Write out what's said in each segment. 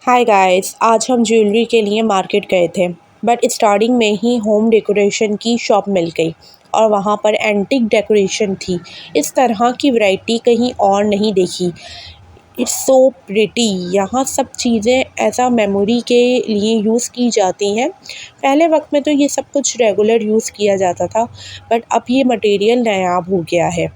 Hi guys, आज हम jewellery के लिए मार्केट गए थे। बट स्टार्टिंग में ही होम डेकोरेशन की शॉप मिल गई और वहाँ पर एंटिक डेकोरेशन थी। इस तरह की वैरायटी कहीं और नहीं देखी। It's so pretty. यहाँ सब चीज़ें ऐसा मेमोरी के लिए यूज़ की जाती हैं। पहले वक्त में तो ये सब कुछ रेगुलर यूज़ किया जाता था, बट अब ये मटेरियल नायाब हो गया है,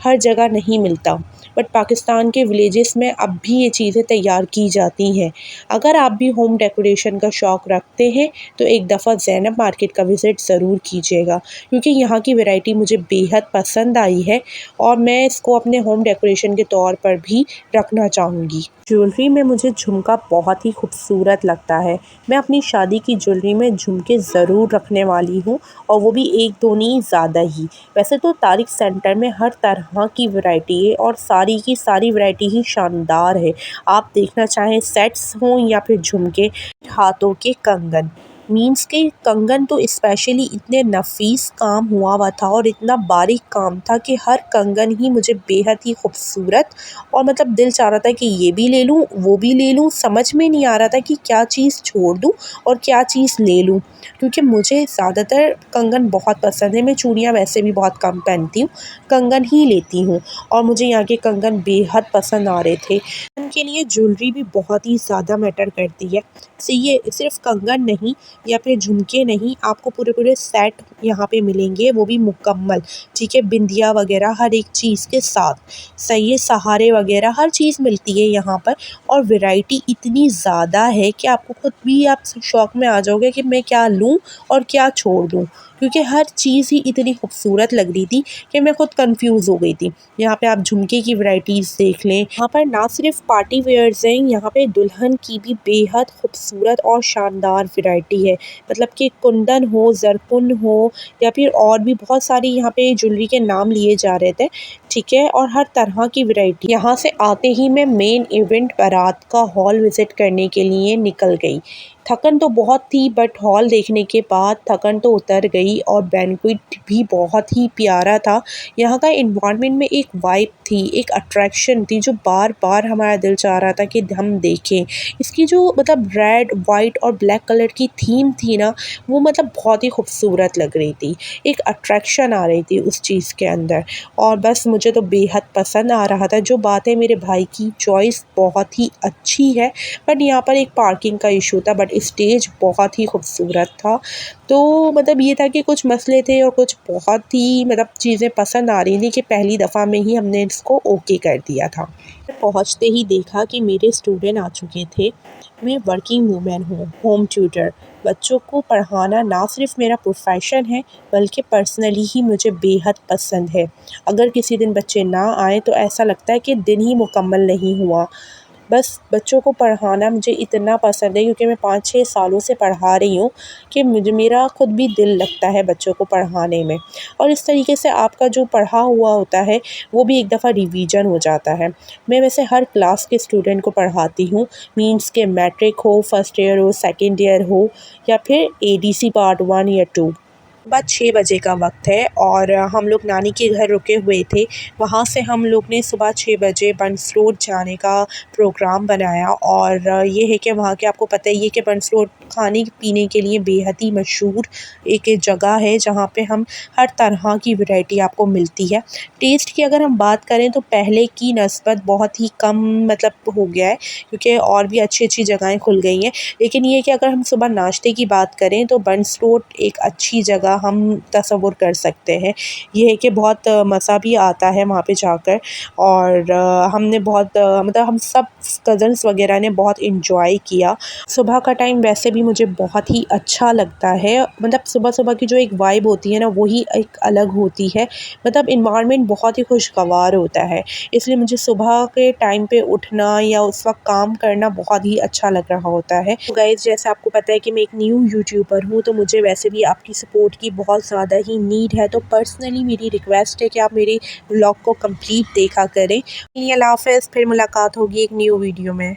हर जगह नहीं मिलता। बट पाकिस्तान के विलेजेस में अब भी ये चीज़ें तैयार की जाती हैं। अगर आप भी होम डेकोरेशन का शौक़ रखते हैं तो एक दफ़ा ज़ैनब मार्केट का विज़िट ज़रूर कीजिएगा, क्योंकि यहाँ की वैरायटी मुझे बेहद पसंद आई है और मैं इसको अपने होम डेकोरेशन के तौर पर भी रखना चाहूँगी। ज्वेलरी में मुझे झुमका बहुत ही खूबसूरत लगता है। मैं अपनी शादी की ज्वेलरी में झुमके ज़रूर रखने वाली हूँ, और वो भी एक दो नहीं, ज़्यादा ही। वैसे तो तारिक सेंटर में हर तरह की वैरायटी है और सारी की सारी वैरायटी ही शानदार है। आप देखना चाहें सेट्स हों या फिर झुमके, हाथों के कंगन, मीन्स के कंगन तो स्पेशली इतने नफीस काम हुआ हुआ था और इतना बारीक काम था कि हर कंगन ही मुझे बेहद ही खूबसूरत, और मतलब दिल चाह रहा था कि ये भी ले लूँ वो भी ले लूँ। समझ में नहीं आ रहा था कि क्या चीज़ छोड़ दूँ और क्या चीज़ ले लूँ, क्योंकि मुझे ज़्यादातर कंगन बहुत पसंद है। मैं चूड़ियाँ वैसे भी बहुत कम पहनती हूँ, कंगन ही लेती हूँ, और मुझे यहाँ के कंगन बेहद पसंद आ रहे थे। उनके लिए ज्वेलरी भी बहुत ही ज़्यादा मैटर करती है। ये सिर्फ कंगन नहीं या फिर झुमके नहीं, आपको पूरे पूरे सेट यहाँ पे मिलेंगे, वो भी मुकम्मल। ठीक है, बिंदिया वगैरह हर एक चीज़ के साथ, सही है, सहारे वगैरह हर चीज़ मिलती है यहाँ पर। और वैरायटी इतनी ज़्यादा है कि आपको खुद भी आप शौक में आ जाओगे कि मैं क्या लूँ और क्या छोड़ दूँ, क्योंकि हर चीज़ ही इतनी खूबसूरत लग रही थी कि मैं खुद कंफ्यूज हो गई थी। यहाँ पे आप झुमके की वैरायटीज़ देख लें। यहाँ पर ना सिर्फ पार्टी वेयर्स हैं, यहाँ पे दुल्हन की भी बेहद खूबसूरत और शानदार वैरायटी है। मतलब कि कुंदन हो, जरकुन हो, या फिर और भी बहुत सारी यहाँ पे ज्वेलरी के नाम लिए जा रहे थे। ठीक है, और हर तरह की वैरायटी। यहाँ से आते ही मैं मेन इवेंट बारात का हॉल विज़िट करने के लिए निकल गई। थकन तो बहुत थी, बट हॉल देखने के बाद थकन तो उतर गई, और बैंक्वेट भी बहुत ही प्यारा था। यहाँ का एनवायरनमेंट में एक वाइब थी, एक अट्रैक्शन थी जो बार बार हमारा दिल चाह रहा था कि हम देखें। इसकी जो मतलब रेड, वाइट और ब्लैक कलर की थीम थी ना, वो मतलब बहुत ही खूबसूरत लग रही थी। एक अट्रैक्शन आ रही थी उस चीज़ के अंदर, और बस मुझे तो बेहद पसंद आ रहा था। जो बात है, मेरे भाई की चॉइस बहुत ही अच्छी है, बट यहाँ पर एक पार्किंग का इशू था, बट स्टेज बहुत ही खूबसूरत था। तो मतलब ये था कि कुछ मसले थे और कुछ बहुत ही मतलब चीज़ें पसंद आ रही थी कि पहली दफ़ा में ही हमने इसको ओके कर दिया था। पहुँचते ही देखा कि मेरे स्टूडेंट आ चुके थे। मैं वर्किंग वूमेन हूँ, होम ट्यूटर। बच्चों को पढ़ाना ना सिर्फ मेरा प्रोफेशन है, बल्कि पर्सनली ही मुझे बेहद पसंद है। अगर किसी दिन बच्चे ना आए तो ऐसा लगता है कि दिन ही मुकम्मल नहीं हुआ। बस बच्चों को पढ़ाना मुझे इतना पसंद है, क्योंकि मैं 5-6 सालों से पढ़ा रही हूँ, कि मेरा खुद भी दिल लगता है बच्चों को पढ़ाने में। और इस तरीके से आपका जो पढ़ा हुआ होता है वो भी एक दफ़ा रिवीजन हो जाता है। मैं वैसे हर क्लास के स्टूडेंट को पढ़ाती हूँ, मीन्स के मैट्रिक हो, फर्स्ट ईयर हो, सेकेंड ईयर हो, या फिर एडीसी पार्ट 1 या 2। सुबह 6 बजे का वक्त है और हम लोग नानी के घर रुके हुए थे। वहाँ से हम लोग ने सुबह 6 बजे बंस रोड जाने का प्रोग्राम बनाया, और ये है कि वहाँ के, आपको पता ही है कि बंस रोड खाने पीने के लिए बेहद ही मशहूर एक जगह है, जहाँ पे हम हर तरह की वैरायटी आपको मिलती है। टेस्ट की अगर हम बात करें तो पहले की नस्बत बहुत ही कम मतलब हो गया है, क्योंकि और भी अच्छी जगहें खुल गई हैं। लेकिन ये कि अगर हम सुबह नाश्ते की बात करें तो बंस रोड एक अच्छी जगह हम तसव्वुर कर सकते हैं। ये है कि बहुत मज़ा भी आता है वहाँ पे जाकर, और हमने बहुत मतलब हम सब कज़न्स वगैरह ने बहुत एंजॉय किया। सुबह का टाइम वैसे भी मुझे बहुत ही अच्छा लगता है। मतलब सुबह-सुबह की जो एक वाइब होती है ना, वही एक अलग होती है। मतलब एनवायरनमेंट बहुत ही खुशगवार होता है, इसलिए मुझे सुबह के टाइम पे उठना या उस वक्त काम करना बहुत ही अच्छा लग रहा होता है। तो गाइस, जैसे आपको पता है कि मैं एक न्यू यूट्यूबर हूँ, तो मुझे वैसे भी आपकी सपोर्ट की बहुत ज़्यादा ही नीड है। तो पर्सनली मेरी रिक्वेस्ट है कि आप मेरे व्लॉग को कंप्लीट देखा करें। अल्लाह हाफ़िज़, फिर मुलाकात होगी एक न्यू वीडियो में।